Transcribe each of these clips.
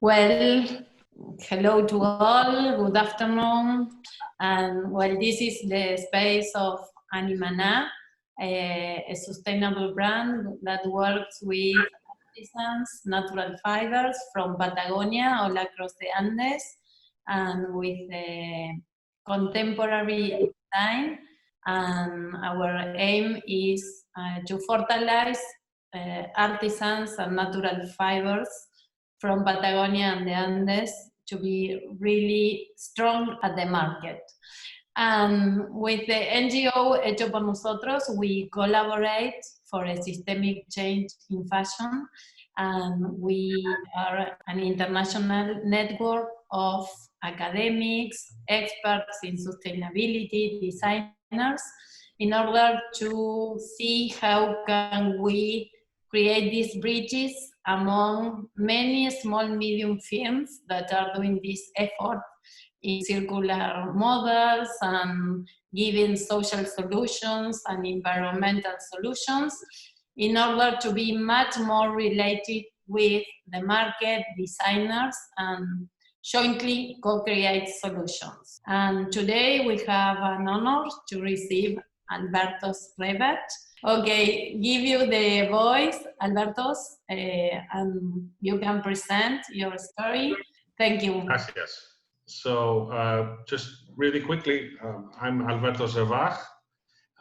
Well, hello to all, good afternoon. And well, this is the space of Animana, a sustainable brand that works with artisans, natural fibers from Patagonia all across the Andes, and with contemporary design. And our aim is to fertilize artisans and natural fibers from Patagonia and the Andes to be really strong at the market. And with the NGO Hecho por Nosotros, we collaborate for a systemic change in fashion. And we are an international network of academics, experts in sustainability, designers, in order to see how can we create these bridges among many small, medium firms that are doing this effort in circular models and giving social solutions and environmental solutions in order to be much more related with the market, designers, and jointly co-create solutions. And today we have an honor to receive Alberto Rebat. Okay, give you the voice, Alberto, and you can present your story. Thank you. Gracias. So just really quickly, I'm Alberto Rebat.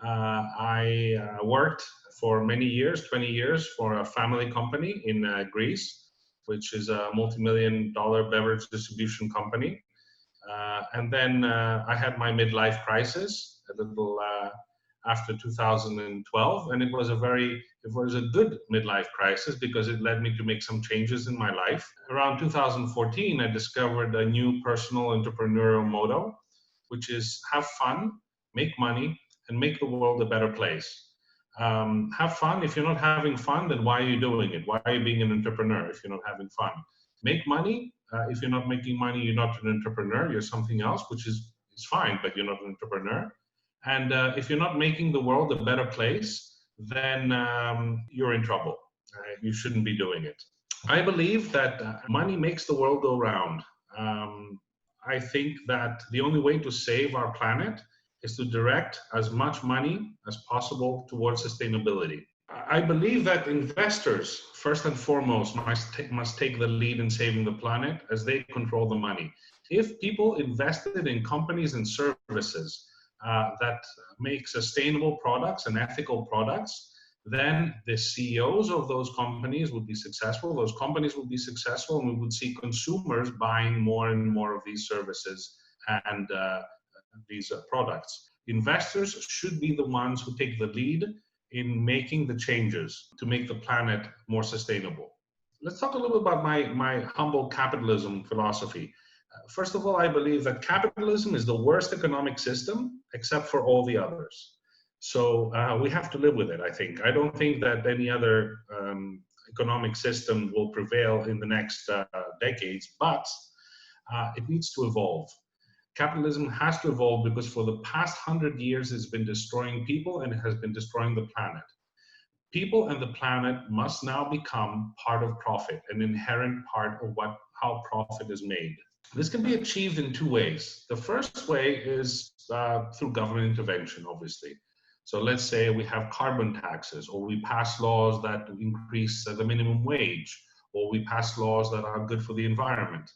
I worked for many years, 20 years, for a family company in Greece, which is a multi-million-dollar beverage distribution company. And then I had my midlife crisis a little after 2012, and it was a good midlife crisis because it led me to make some changes in my life. Around 2014, I discovered a new personal entrepreneurial motto, which is have fun, make money, and make the world a better place. Have fun. If you're not having fun, then why are you doing it? Why are you being an entrepreneur if you're not having fun? Make money. If you're not making money, you're not an entrepreneur. You're something else, which is fine, but you're not an entrepreneur. And if you're not making the world a better place, then you're in trouble. You shouldn't be doing it. I believe that money makes the world go round. I think that the only way to save our planet is to direct as much money as possible towards sustainability. I believe that investors, first and foremost, must take the lead in saving the planet as they control the money. If people invested in companies and services that make sustainable products and ethical products, then the CEOs of those companies would be successful, those companies would be successful, and we would see consumers buying more and more of these services and these products. Investors should be the ones who take the lead in making the changes to make the planet more sustainable. Let's talk a little bit about my humble capitalism philosophy. First of all, I believe that capitalism is the worst economic system except for all the others. So we have to live with it, I think. I don't think that any other economic system will prevail in the next decades, but it needs to evolve. Capitalism has to evolve because for the past 100 years, it's been destroying people and it has been destroying the planet. People and the planet must now become part of profit, an inherent part of how profit is made. This can be achieved in two ways. The first way is through government intervention, obviously. So let's say we have carbon taxes, or we pass laws that increase the minimum wage, or we pass laws that are good for the environment.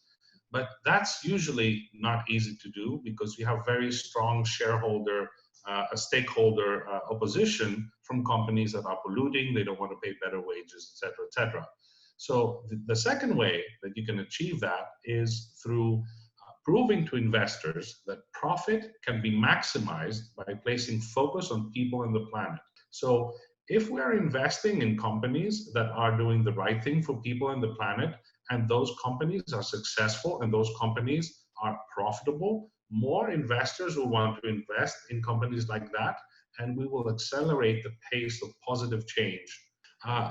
But that's usually not easy to do because you have very strong stakeholder opposition from companies that are polluting, they don't want to pay better wages, et cetera. So the second way that you can achieve that is through proving to investors that profit can be maximized by placing focus on people and the planet. So if we're investing in companies that are doing the right thing for people and the planet, and those companies are successful and those companies are profitable, more investors will want to invest in companies like that, and we will accelerate the pace of positive change.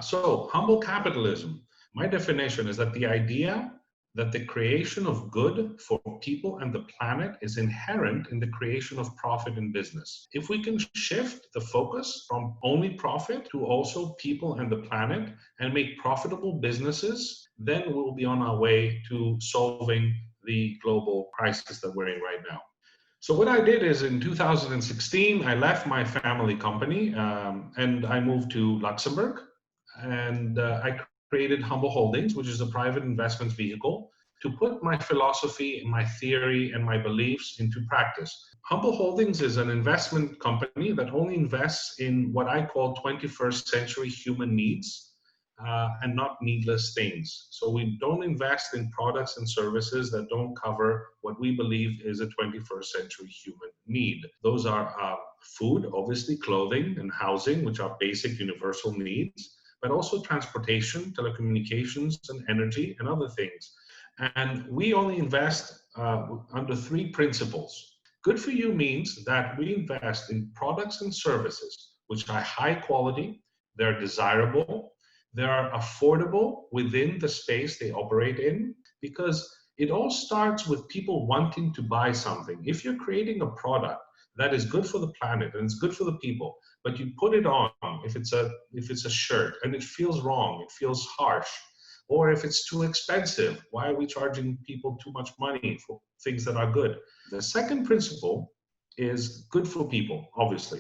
So humble capitalism, my definition is that the idea that the creation of good for people and the planet is inherent in the creation of profit in business. If we can shift the focus from only profit to also people and the planet and make profitable businesses, then we'll be on our way to solving the global crisis that we're in right now. So what I did is in 2016, I left my family company and I moved to Luxembourg, and I created Humble Holdings, which is a private investments vehicle, to put my philosophy, my theory, and my beliefs into practice. Humble Holdings is an investment company that only invests in what I call 21st century human needs. And not needless things. So we don't invest in products and services that don't cover what we believe is a 21st century human need. Those are food, obviously, clothing and housing, which are basic universal needs, but also transportation, telecommunications, and energy, and other things. And we only invest under three principles. Good for you means that we invest in products and services which are high quality, they're desirable, they are affordable within the space they operate in, because it all starts with people wanting to buy something. If you're creating a product that is good for the planet and it's good for the people, but you put it on, if it's a shirt and it feels wrong, it feels harsh, or if it's too expensive, why are we charging people too much money for things that are good? The second principle is good for people, obviously.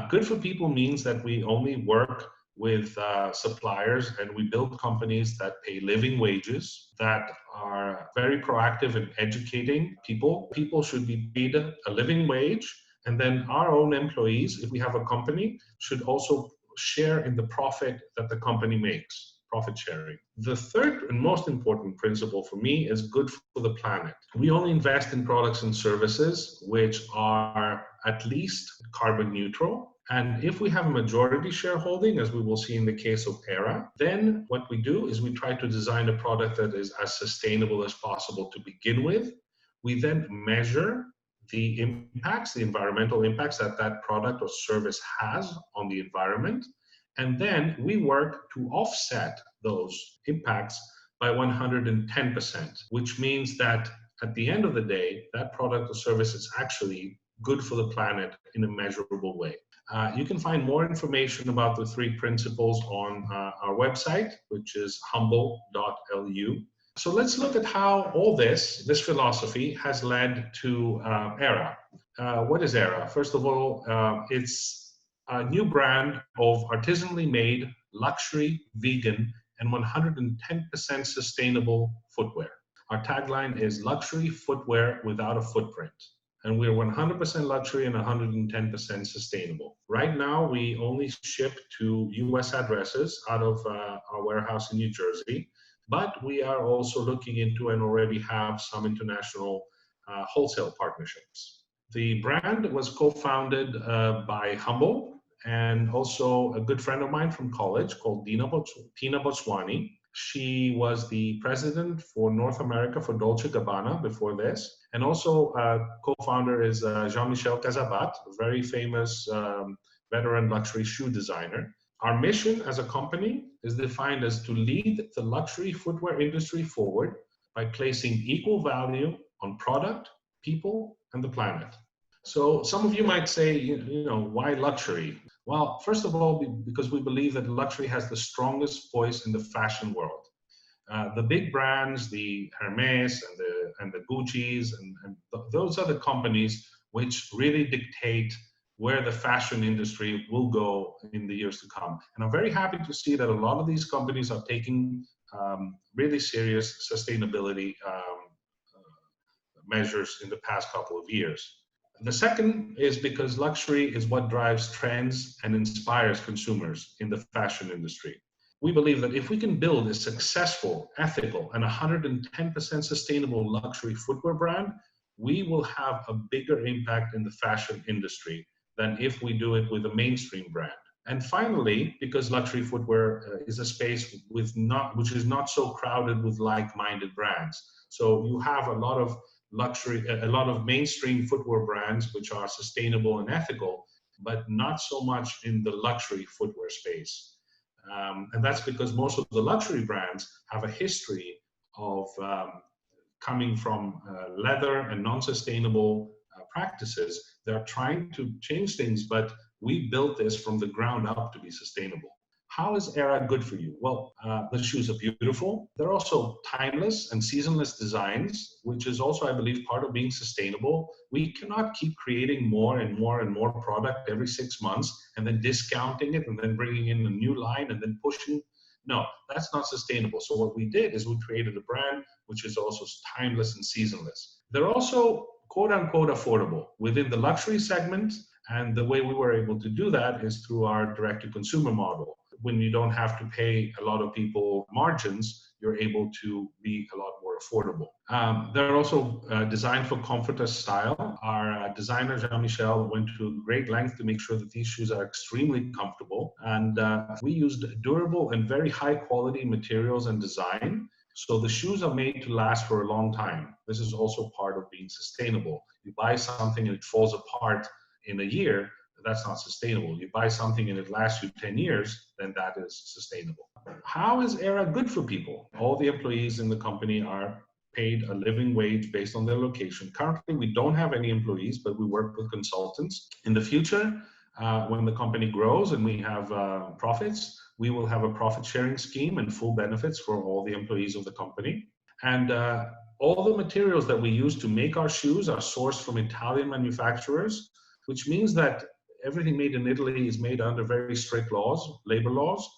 Good for people means that we only work with suppliers and we build companies that pay living wages, that are very proactive in educating people. People should be paid a living wage, and then our own employees, if we have a company, should also share in the profit that the company makes. Profit sharing. The third and most important principle for me is good for the planet. We only invest in products and services which are at least carbon neutral. And if we have a majority shareholding, as we will see in the case of AERA, then what we do is we try to design a product that is as sustainable as possible to begin with. We then measure the impacts, the environmental impacts that that product or service has on the environment. And then we work to offset those impacts by 110%, which means that at the end of the day, that product or service is actually good for the planet in a measurable way. You can find more information about the three principles on our website, which is humble.lu. So let's look at how all this philosophy has led to AERA. What is AERA? First of all, it's a new brand of artisanally made, luxury, vegan, and 110% sustainable footwear. Our tagline is luxury footwear without a footprint. And we're 100% luxury and 110% sustainable. Right now, we only ship to US addresses out of our warehouse in New Jersey, but we are also looking into and already have some international wholesale partnerships. The brand was co-founded by Humble, and also a good friend of mine from college called Tina Botswani. She was the president for North America for Dolce & Gabbana before this. And also co-founder is Jean-Michel Casabat, a very famous veteran luxury shoe designer. Our mission as a company is defined as to lead the luxury footwear industry forward by placing equal value on product, people, and the planet. So some of you might say, you know, why luxury? Well, first of all, because we believe that luxury has the strongest voice in the fashion world. The big brands, the Hermes and the Gucci's, and those are the companies which really dictate where the fashion industry will go in the years to come. And I'm very happy to see that a lot of these companies are taking really serious sustainability measures in the past couple of years. The second is because luxury is what drives trends and inspires consumers in the fashion industry. We believe that if we can build a successful, ethical, and 110% sustainable luxury footwear brand, we will have a bigger impact in the fashion industry than if we do it with a mainstream brand. And finally, because luxury footwear is a space which is not so crowded with like-minded brands. So you have a lot of mainstream footwear brands which are sustainable and ethical, but not so much in the luxury footwear space. And that's because most of the luxury brands have a history of coming from leather and non-sustainable practices. They're trying to change things, but we built this from the ground up to be sustainable. How is AERA good for you? Well, the shoes are beautiful. They're also timeless and seasonless designs, which is also, I believe, part of being sustainable. We cannot keep creating more and more and more product every 6 months and then discounting it and then bringing in a new line and then pushing. No, that's not sustainable. So what we did is we created a brand which is also timeless and seasonless. They're also quote unquote affordable within the luxury segment. And the way we were able to do that is through our direct to consumer model. When you don't have to pay a lot of people margins, you're able to be a lot more affordable. They're also designed for comfort as style. Our designer, Jean-Michel, went to great length to make sure that these shoes are extremely comfortable. And we used durable and very high quality materials and design. So the shoes are made to last for a long time. This is also part of being sustainable. You buy something and it falls apart in a year, that's not sustainable. You buy something and it lasts you 10 years, then that is sustainable. How is AERA good for people? All the employees in the company are paid a living wage based on their location. Currently, we don't have any employees, but we work with consultants. In the future, when the company grows and we have profits, we will have a profit sharing scheme and full benefits for all the employees of the company. And all the materials that we use to make our shoes are sourced from Italian manufacturers, which means that everything made in Italy is made under very strict laws, labor laws,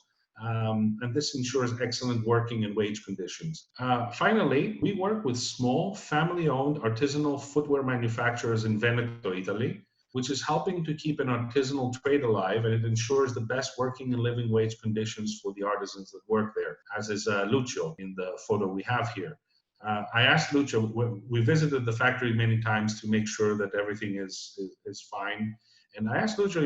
and this ensures excellent working and wage conditions. Finally, we work with small, family-owned artisanal footwear manufacturers in Veneto, Italy, which is helping to keep an artisanal trade alive, and it ensures the best working and living wage conditions for the artisans that work there, as is Lucio in the photo we have here. I asked Lucio, we visited the factory many times to make sure that everything is fine. And I asked Lucio,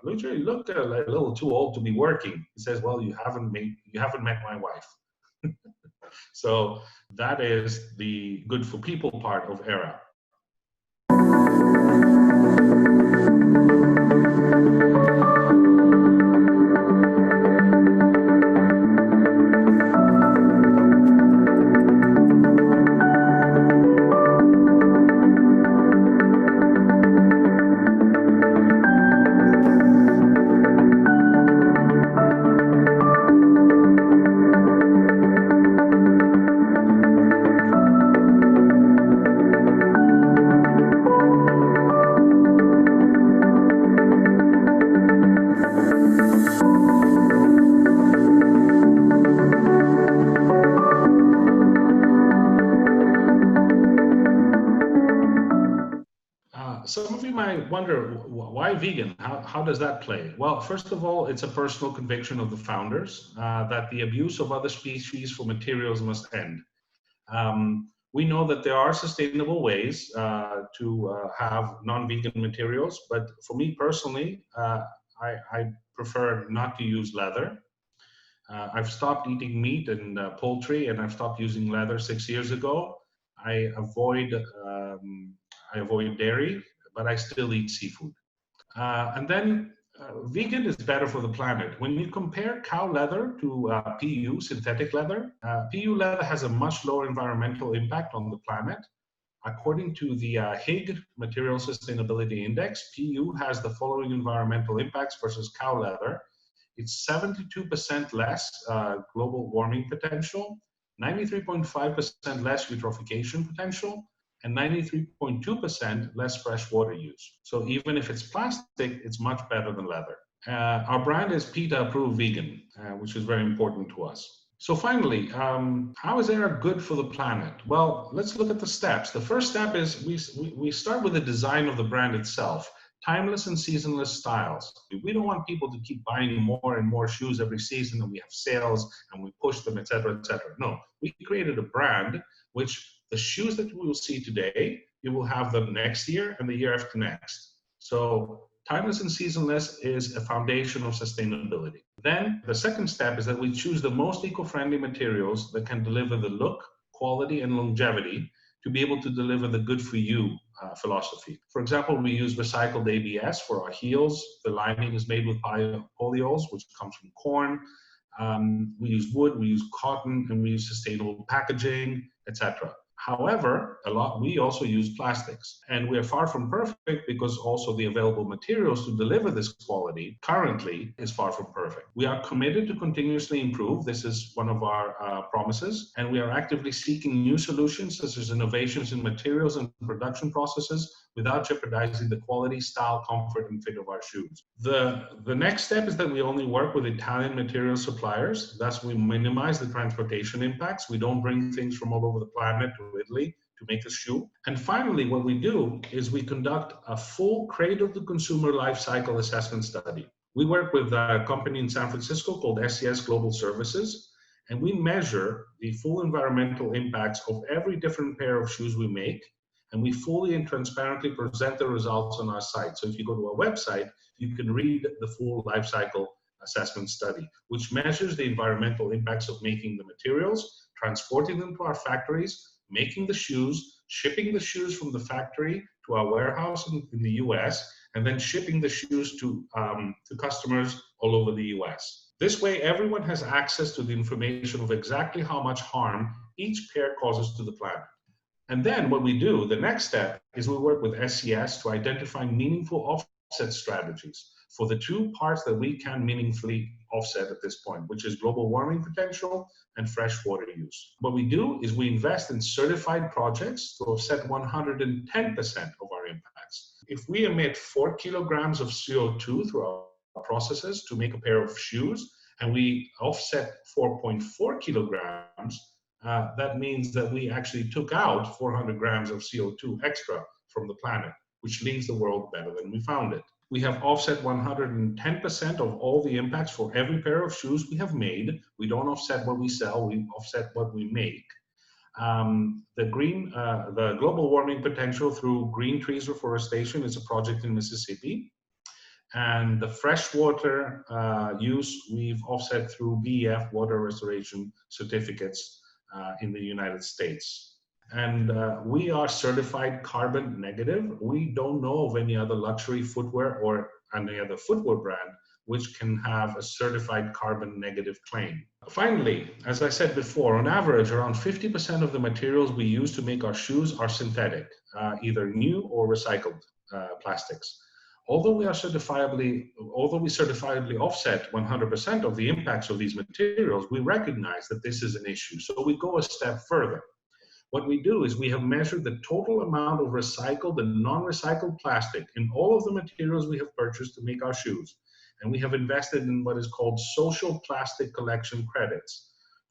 Lucio, you look a little too old to be working. He says, well, you haven't met my wife. So that is the good for people part of AERA. Some of you might wonder, why vegan? How does that play? Well, first of all, it's a personal conviction of the founders that the abuse of other species for materials must end. We know that there are sustainable ways to have non-vegan materials, but for me personally, I prefer not to use leather. I've stopped eating meat and poultry, and I've stopped using leather 6 years ago. I avoid dairy, but I still eat seafood. And then vegan is better for the planet. When you compare cow leather to PU, synthetic leather, PU leather has a much lower environmental impact on the planet. According to the Higg Material Sustainability Index, PU has the following environmental impacts versus cow leather. It's 72% less global warming potential, 93.5% less eutrophication potential, and 93.2% less fresh water use. So even if it's plastic, it's much better than leather. Our brand is PETA approved vegan, which is very important to us. So finally, how is AERA good for the planet? Well, let's look at the steps. The first step is we start with the design of the brand itself. Timeless and seasonless styles. We don't want people to keep buying more and more shoes every season and we have sales and we push them, etc., etc. No, we created a brand which the shoes that we will see today, you will have them next year and the year after next. So timeless and seasonless is a foundation of sustainability. Then the second step is that we choose the most eco-friendly materials that can deliver the look, quality, and longevity to be able to deliver the good for you philosophy. For example, we use recycled ABS for our heels. The lining is made with polyols, which comes from corn. We use wood, we use cotton, and we use sustainable packaging, etc. However, we also use plastics, and we are far from perfect because also the available materials to deliver this quality currently is far from perfect. We are committed to continuously improve. This is one of our promises, and we are actively seeking new solutions such as innovations in materials and production processes without jeopardizing the quality, style, comfort, and fit of our shoes. The next step is that we only work with Italian material suppliers. Thus, we minimize the transportation impacts. We don't bring things from all over the planet to Italy to make a shoe. And finally, what we do is we conduct a full cradle-to-consumer life cycle assessment study. We work with a company in San Francisco called SES Global Services, and we measure the full environmental impacts of every different pair of shoes we make, and we fully and transparently present the results on our site. So if you go to our website, you can read the full life cycle assessment study, which measures the environmental impacts of making the materials, transporting them to our factories, making the shoes, shipping the shoes from the factory to our warehouse in the US, and then shipping the shoes to customers all over the US. This way, everyone has access to the information of exactly how much harm each pair causes to the planet. And then what we do, the next step, is we work with SES to identify meaningful offset strategies for the two parts that we can meaningfully offset at this point, which is global warming potential and fresh water use. What we do is we invest in certified projects to offset 110% of our impacts. If we emit 4 kilograms of CO2 through our processes to make a pair of shoes, and we offset 4.4 kilograms, that means that we actually took out 400 grams of CO2 extra from the planet, which leaves the world better than we found it. We have offset 110% of all the impacts for every pair of shoes we have made. We don't offset what we sell, we offset what we make. The global warming potential through green trees reforestation is a project in Mississippi. And the freshwater use we've offset through BEF water restoration certificates in the United States. And we are certified carbon negative. We don't know of any other luxury footwear or any other footwear brand which can have a certified carbon negative claim. Finally, as I said before, on average, around 50% of the materials we use to make our shoes are synthetic, either new or recycled plastics. Although we certifiably offset 100% of the impacts of these materials, we recognize that this is an issue. So we go a step further. What we do is we have measured the total amount of recycled and non-recycled plastic in all of the materials we have purchased to make our shoes. And we have invested in what is called social plastic collection credits.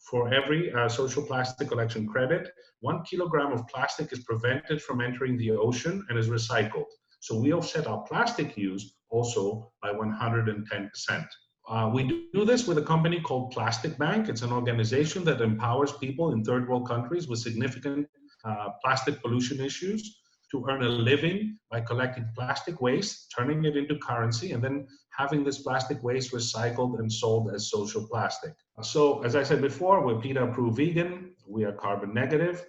For every social plastic collection credit, 1 kilogram of plastic is prevented from entering the ocean and is recycled. So we offset our plastic use also by 110%. We do this with a company called Plastic Bank. It's an organization that empowers people in third world countries with significant plastic pollution issues to earn a living by collecting plastic waste, turning it into currency, and then having this plastic waste recycled and sold as social plastic. So as I said before, we're PETA approved vegan, we are carbon negative.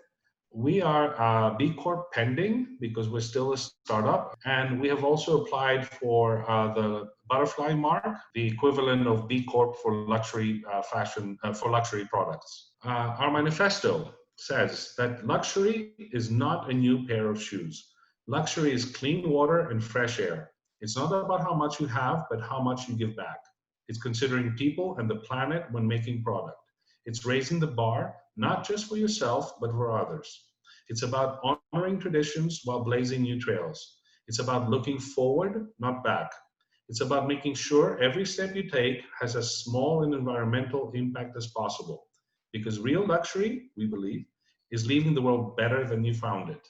We are B Corp pending because we're still a startup, and we have also applied for the butterfly mark, the equivalent of B Corp for luxury fashion, for luxury products. Our manifesto says that luxury is not a new pair of shoes. Luxury is clean water and fresh air. It's not about how much you have, but how much you give back. It's considering people and the planet when making product. It's raising the bar, not just for yourself, but for others. It's about honoring traditions while blazing new trails. It's about looking forward, not back. It's about making sure every step you take has as small an environmental impact as possible. Because real luxury, we believe, is leaving the world better than you found it.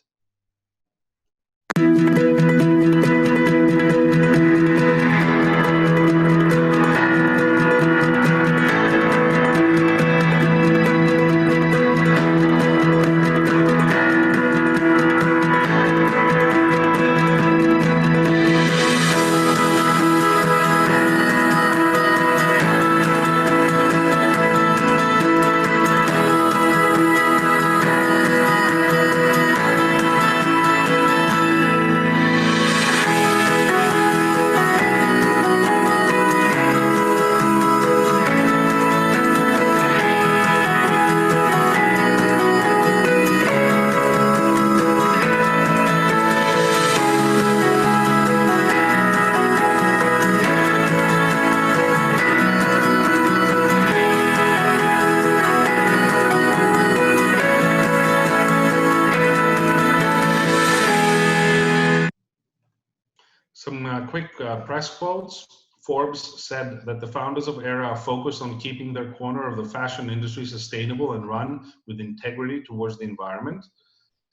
quick press quotes. Forbes said that the founders of AERA are focused on keeping their corner of the fashion industry sustainable and run with integrity towards the environment.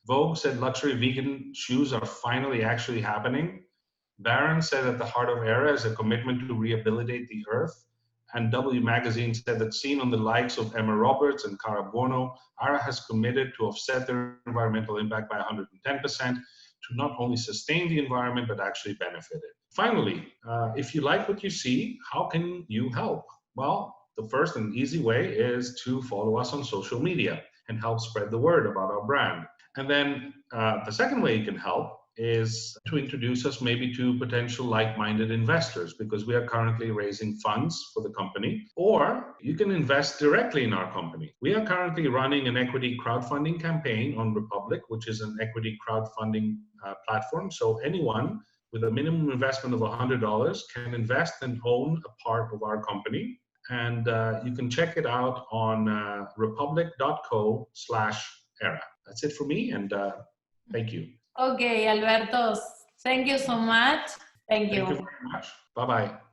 Vogue said luxury vegan shoes are finally actually happening. Barron said at the heart of AERA is a commitment to rehabilitate the earth. And W Magazine said that seen on the likes of Emma Roberts and Cara Buono, AERA has committed to offset their environmental impact by 110%, to not only sustain the environment, but actually benefit it. Finally, if you like what you see, how can you help? Well, the first and easy way is to follow us on social media and help spread the word about our brand. And then the second way you can help is to introduce us maybe to potential like-minded investors, because we are currently raising funds for the company, or you can invest directly in our company. We are currently running an equity crowdfunding campaign on Republic, which is an equity crowdfunding platform. So anyone with a minimum investment of $100 can invest and own a part of our company. And you can check it out on republic.co/era. That's it for me, and thank you. Okay, Alberto, thank you so much. Thank you. Thank you very much. Bye-bye.